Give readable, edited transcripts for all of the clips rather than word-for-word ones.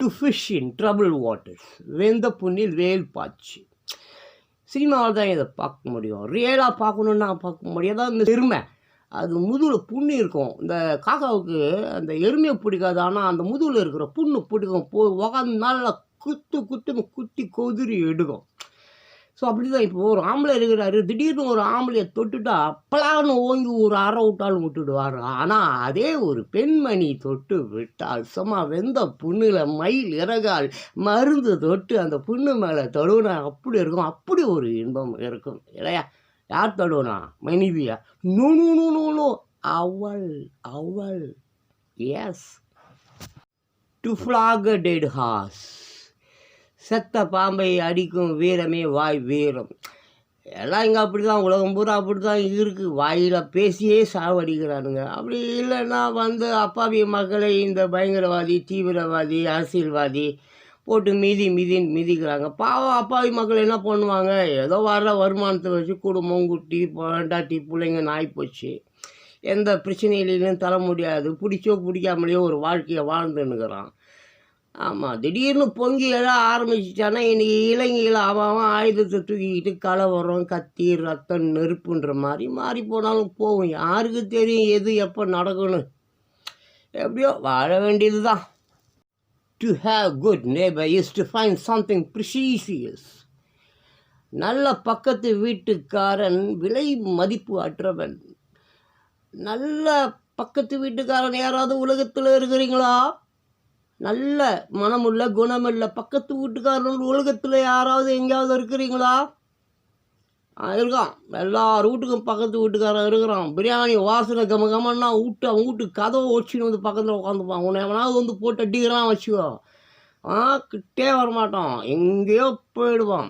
To fish in trouble waters. வெந்த புண்ணில் வேல் பாய்ச்சி. சினிமாவில் தான் இதை பார்க்க முடியும். ரியலாக பார்க்கணுன்னா பார்க்க முடியாது. அதாவது இந்த எருமை அது முதுகில் புண்ணு இருக்கும். இந்த காக்காவுக்கு அந்த எருமையை பிடிக்காது, ஆனால் அந்த முதுகில் இருக்கிற புண்ணு பிடிக்கும். உக்காந்து நல்லா குத்துன்னு குத்தி கொதிரி எடுக்கும். ஸோ அப்படி தான் இப்போ ஒரு ஆம்பளை இருக்கிறாரு, திடீர்னு ஒரு ஆம்பளையை தொட்டுட்டா அப்பலான்னு ஓங்கி ஒரு அரை விட்டாலும் விட்டுடுவார். ஆனால் அதே ஒரு பெண்மணி தொட்டு விட்டால் சும்மா வெந்த புண்ணில் மயில் இறகால் மருந்து தொட்டு அந்த புண்ணு மேலே தொடுனா அப்படி இருக்கும். அப்படி ஒரு இன்பம் இருக்கும் இல்லையா? யார் தடுவனா? மனைவியா? No no no no no, அவள். Yes. To flog a dead horse. செத்த பாம்பை அடிக்கும் வீரமே வாய் வீரம். எல்லாம் இங்கே அப்படி தான், உலகம் பூரா அப்படி தான் இருக்குது. வாயில் பேசியே சாவடிக்கிறானுங்க. அப்படி இல்லைன்னா அப்பாவி மக்களை இந்த பயங்கரவாதி, தீவிரவாதி, அரசியல்வாதி போட்டு மிதிக்கிறாங்க. பாவம் அப்பாவி மக்கள் என்ன பண்ணுவாங்க? ஏதோ வர்ற வருமானத்தை வச்சு குடும்பம், குட்டி, பொண்டாட்டி, பிள்ளைங்க நாய் போச்சு. எந்த பிரச்சனையிலையும் தர முடியாது. பிடிச்சோ பிடிக்காமலேயோ ஒரு வாழ்க்கையை வாழ்ந்துன்னுக்கிறான். ஆமாம், திடீர்னு பொங்கி எழ ஆரம்பிச்சிட்டானா இன்றைக்கி இளைஞர்கள் அவன் ஆயுதத்தை தூக்கிக்கிட்டு கலவரம், கத்தி, ரத்தம், நெருப்புன்ற மாதிரி மாறி போனாலும் போகும். யாருக்கு தெரியும் எது எப்போ நடக்கணும்? எப்படியோ வாழ வேண்டியது தான். To have good neighbor is to find something precious. நல்ல பக்கத்து வீட்டுக்காரன் விலை மதிப்பு அற்றவன். நல்ல பக்கத்து வீட்டுக்காரன் யாராவது உலகத்தில் இருக்கிறீங்களா? நல்ல மனமுள்ள குணமுள்ள பக்கத்து வீட்டுக்காரன் உலகத்தில் யாராவது எங்கேயாவது இருக்கிறீங்களா? இருக்கான். எல்லார் வீட்டுக்கும் பக்கத்து வீட்டுக்காரன் இருக்கிறான். பிரியாணி வாசனை கமன்னா அவன் வீட்டு கதவை ஒடிச்சின்னு வந்து பக்கத்தில் உட்காந்துப்பான். உன்னை எவனாவது போட்டு அடிக்கிறான் வச்சுக்கோ, கிட்டே வரமாட்டான், எங்கேயோ போயிடுவான்.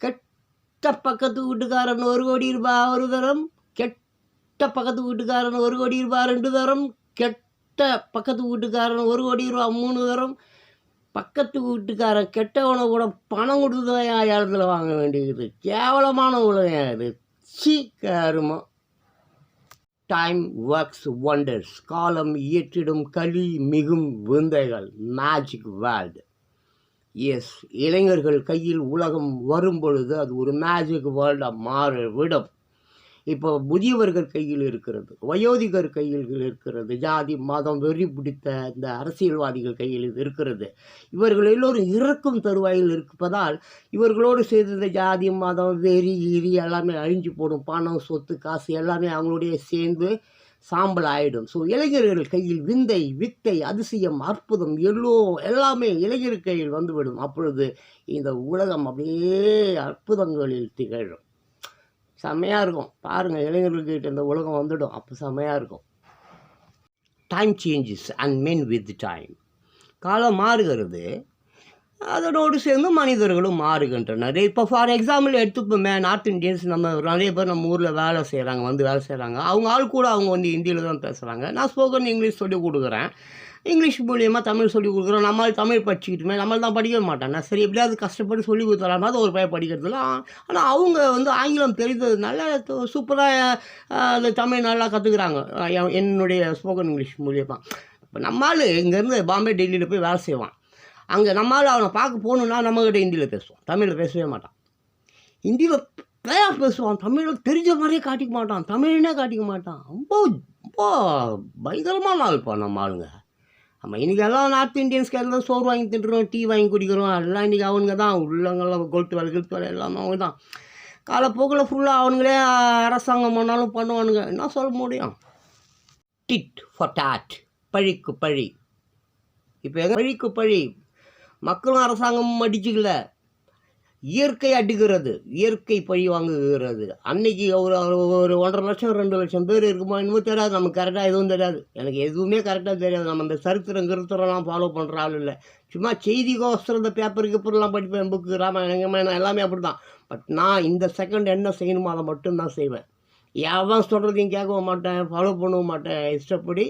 கெட்ட பக்கத்து வீட்டுக்காரன் 1 கோடி ரூபாய் ஒரு தரம், கெட்ட பக்கத்து வீட்டுக்காரன் 1 கோடி ரூபாய் 2 தரம், கெட்ட பக்கத்து வீட்டுக்காரன் 1 கோடி ரூபா 3 தரம். பக்கத்து வீட்டுக்காரன் கெட்டவனை கூட பணம் கொடுத்து தான் இடத்துல வாங்க வேண்டியது. கேவலமான உலகம் அது. சீக்கிரமா. Time works wonders. காலம் இயற்றிடும் களி மிகும் விந்தைகள். Magic world. எஸ், இளைஞர்கள் கையில் உலகம் வரும் பொழுது அது ஒரு மேஜிக் வேர்ல்டாக மாறிவிடும். இப்போ முதியவர்கள் கையில் இருக்கிறது, வயோதிகர் கையில் இருக்கிறது, ஜாதி மதம் வெறி பிடித்த இந்த அரசியல்வாதிகள் கையில் இருக்கிறது. இவர்கள் எல்லோரும் இறக்கும் தருவாயில் இருப்பதால் இவர்களோடு சேர்ந்த ஜாதி மதம் வெறி எல்லாமே அழிஞ்சு போடும். பணம், சொத்து, காசு எல்லாமே அவங்களுடைய சேர்ந்து சாம்பல் ஆகிடும். ஸோ இளைஞர்கள் கையில் வித்தை, அதிசயம், அற்புதம் எல்லாமே இளைஞர் கையில் வந்துவிடும். அப்பொழுது இந்த உலகம் அப்படியே அற்புதங்களில் திகழும். செம்மையாக இருக்கும். பாருங்கள், இளைஞர்கள்கிட்ட இந்த உலகம் வந்துடும். அப்போ செம்மையாக இருக்கும். Time changes and men with time. காலம் மாறுகிறது, அதனோடு சேர்ந்து மனிதர்களும் மாறுகின்றனர். இப்போ ஃபார் எக்ஸாம்பிள் எடுத்துப்போமே, நார்த் இந்தியன்ஸ் நிறைய பேர் நம்ம ஊரில் வேலை செய்கிறாங்க. அவங்க ஆள் கூட அவங்க ஹிந்தியில் தான் பேசுகிறாங்க. நான் ஸ்போக்கன் இங்கிலீஷ் சொல்லிக் கொடுக்குறேன். இங்கிலீஷ் மூலியமாக தமிழ் சொல்லிக் கொடுக்குறோம். நம்மளால் தமிழ் படிச்சுக்கிட்டுமே நம்மளால் தான் படிக்க மாட்டேன். நான் சரி எப்படியாவது கஷ்டப்பட்டு சொல்லி கொடுத்துறாம அது ஒரு பையன் படிக்கிறதுல. ஆனால் அவங்க ஆங்கிலம் தெரிந்ததுனால சூப்பராக அந்த தமிழ் நல்லா கற்றுக்குறாங்க என்னுடைய ஸ்போக்கன் இங்கிலீஷ் மூலியமாக. இப்போ நம்மளால் இங்கேருந்து பாம்பே, டெல்லியில் போய் வேலை செய்வான். அங்கே நம்மளால் அவனை பார்க்க போகணுன்னா நம்மக்கிட்ட ஹிந்தியில் பேசுவான், தமிழில் பேசவே மாட்டான். ஹிந்தியில் பேசுவான், தமிழில் தெரிஞ்ச மாதிரியே காட்டிக்க மாட்டான், தமிழ்னே காட்டிக்க மாட்டான். ரொம்ப பயங்கரமான ஆள்ப்பா நம்ம ஆளுங்க. நம்ம இன்றைக்கி எல்லாம் நார்த் இந்தியன்ஸ்க்கு எல்லாம் சோறு வாங்கி தின்றுறோம், டீ வாங்கி குடிக்கிறோம். எல்லாம் இன்றைக்கி அவனுங்க தான் உள்ளங்கெல்லாம் கொளுத்து வேலை எல்லாமே அவங்க தான். காலப்போக்கில் ஃபுல்லாக அவனுங்களே அரசாங்கம் பண்ணாலும் பண்ணுவானுங்க. என்ன சொல்ல முடியும்? டிட் ஃபார் டாட், பழிக்கு பழி. இப்போ எங்கே பழிக்கு பழி? மக்களும் அரசாங்கமும் அடிச்சுக்கல, இயற்கை அடிக்கிறது, இயற்கை பழி வாங்குகிறது. அன்னைக்கு ஒரு 1.5 லட்சம் 2 லட்சம் பேர் இருக்குமா இன்னும் தெரியாது. நமக்கு கரெக்டாக எதுவும் தெரியாது. எனக்கு எதுவுமே கரெக்டாக தெரியாது. நம்ம இந்த சரித்திரம்லாம் ஃபாலோ பண்ணுற ஆள் இல்லை. சும்மா செய்திக்கோசரம் இந்த பேப்பர்லாம் படிப்பேன், புக்கு, ராமாயணம் எல்லாமே அப்படி தான். பட் நான் இந்த செகண்ட் என்ன செய்யணுமோ அதை மட்டும்தான் செய்வேன். எவன் சொல்கிறதையும் கேட்கவும் மாட்டேன், ஃபாலோ பண்ணவும் மாட்டேன். இஷ்டப்படி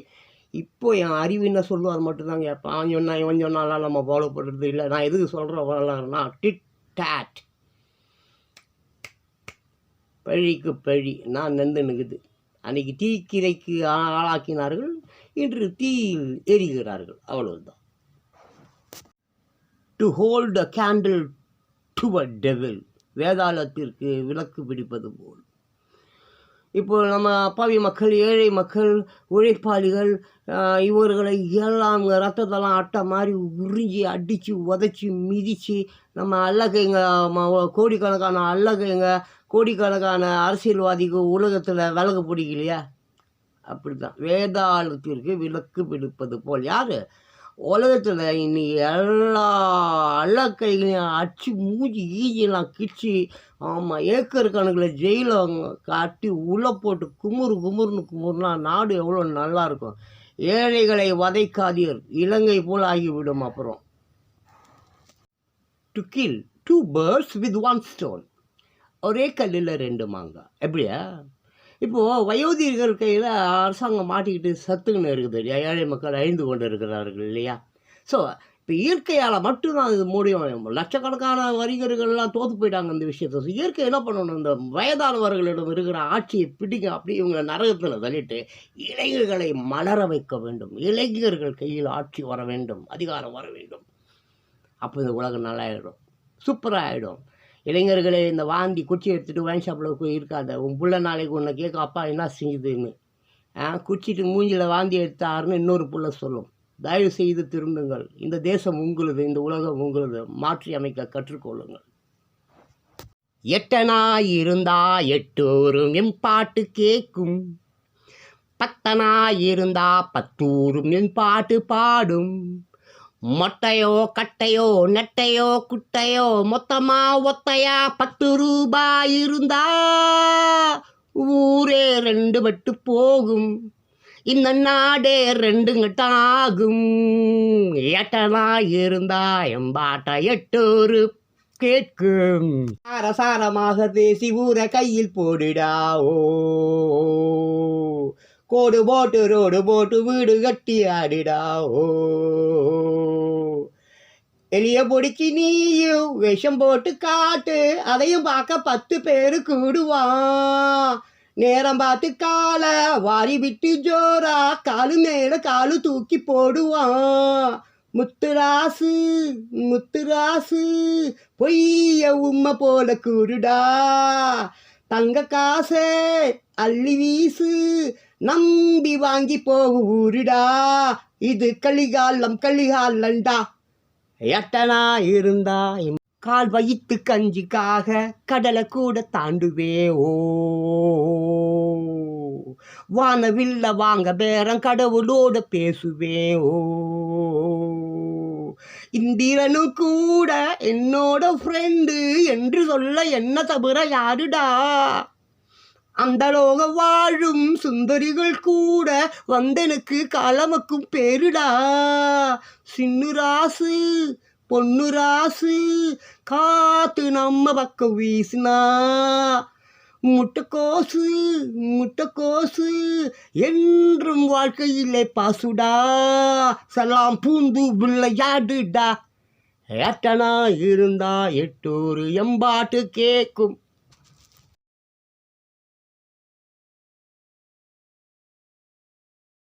இப்போ என் அறிவு என்ன சொல்லுவோம் அது மட்டும்தான் கேட்பேன். இவன் சொன்னாலாம் நம்ம ஃபாலோ பண்ணுறது இல்லை. நான் எதுக்கு சொல்கிறேன் வரலாறுனா, டிட் டாட், பழிக்கு பழி. நான் நந்துனுக்குது. அன்றைக்கி தீக்கிரைக்கு ஆளாக்கினார்கள், இன்று தீயில் எரிகிறார்கள். அவ்வளவுதான். To hold a candle to a devil, வேதாளத்திற்கு விளக்கு பிடிப்பது போல். இப்போ நம்ம அப்பாவி மக்கள், ஏழை மக்கள், உழைப்பாளிகள், இவர்களை எல்லாம் ரத்தத்தெல்லாம் அட்டை மாதிரி உறிஞ்சி அடித்து உதச்சி மிதித்து நம்ம அல்லகைங்க, கோடிக்கணக்கான அல்லகைங்க, கோடிக்கணக்கான அரசியல்வாதிக்கு உலகத்தில் விலகு பிடிக்கலையா? அப்படி தான் வேதாளத்திற்கு விளக்கு பிடிப்பது போல். யார் உலகத்தில் இன்னைக்கு எல்லா அல்லக்கைகளையும் அடிச்சு மூஞ்சி ஈஜிலாம் கிச்சு, ஆமாம், ஏக்கர் கணக்கில் ஜெயிலில் காட்டி உள்ளே போட்டு குமுறுனா நாடு எவ்வளோ நல்லாயிருக்கும். ஏழைகளை வதைக்காதீர், இலங்கை போல் ஆகிவிடும். அப்புறம் to kill 2 birds with 1 stone, ஒரே கல்லில் 2 மாங்காய். எப்படியா? இப்போது வயோதிகர்கள் கையில் அரசாங்கம் மாட்டிக்கிட்டு சத்துக்குன்னு இருக்குது. ஏழை மக்கள் அழிந்து கொண்டு இருக்கிறார்கள் இல்லையா? ஸோ இப்போ இயற்கையால் மட்டும்தான் இது முடியும். லட்சக்கணக்கான வணிகர்கள்லாம் தோற்று போயிட்டாங்க இந்த விஷயத்தை. இயற்கை என்ன பண்ணணும்? இந்த வயதானவர்களிடம் இருக்கிற ஆட்சியை பிடிக்க அப்படியே இவங்க நரகத்தில் தள்ளிட்டு இளைஞர்களை மலர வைக்க வேண்டும். இளைஞர்கள் கையில் ஆட்சி வர வேண்டும், அதிகாரம் வர வேண்டும். அப்போ இந்த உலகம் நல்லாயிடும், சூப்பராக ஆகிடும். இளைஞர்களே, இந்த வாந்தி குச்சி எடுத்துகிட்டு ஒயின் ஷாப்பில் போய் இருக்காத. உன் புள்ள நாளைக்கு உன்னை கேட்கும், அப்பா என்ன செஞ்சுதுன்னு. குச்சிட்டு மூஞ்சில் வாந்தி எடுத்தாருன்னு இன்னொரு புள்ள சொல்லும். தயவு செய்து திருந்துங்கள். இந்த தேசம் உங்களுது, இந்த உலகம் உங்களுது. மாற்றி அமைக்க கற்றுக்கொள்ளுங்கள். எட்டனா இருந்தா எட்டோரும் என் பாட்டு கேட்கும், பத்தனா இருந்தா 10 என் பாட்டு பாடும். மொட்டையோ கட்டையோ நெட்டையோ குட்டையோ மொத்தமா ஒத்தையா 10 ரூபாய் இருந்தா ஊரே 2 பட்டு போகும், இந்த நாடே 2 கட்டாகும். எட்டனா இருந்தா எம்பாட்ட 8 கேட்கும். சாரசாரமாக பேசி ஊரை கையில் போடுடா. ஓ கோடு போட்டு ரோடு போட்டு வீடு கட்டி ஆடிடா. ஓ எலிய பொடிச்சு நீயும் விஷம் போட்டு காட்டு, அதையும் பார்க்க 10 பேரு கூடுவான். நேரம் பார்த்து காலை வாரி விட்டு ஜோரா காலு மேல காலு தூக்கி போடுவான். முத்துராசு முத்துராசு பொய்ய உம்மை போல கூடுடா. தங்க காசே அள்ளி வீசு, நம்பி வாங்கி போகு ஊருடா. இது கலிகாலண்டா. எட்டனா இருந்தா கால் வயிற்று கஞ்சிக்காக கடலை கூட தாண்டுவே. ஓ வானவில்ல வாங்க பேரம் கடவுளோட பேசுவே. ஓ இந்திரனு கூட என்னோட ஃப்ரெண்டு என்று சொல்ல என்ன தவிர யாருடா? அந்த லோக வாழும் சுந்தரிகள் கூட வந்தனுக்கு காலமக்கும் பேருடா. சின்னு ராசு பொண்ணு ராசு காத்து நம்ம பக்கம் வீசினா, முட்டைக்கோசு என்றும் வாழ்க்கையிலே பாசுடா. சலாம் பூந்து விளையாடுடா. எட்டனா இருந்தா 8 எம்பாட்டு கேட்கும்.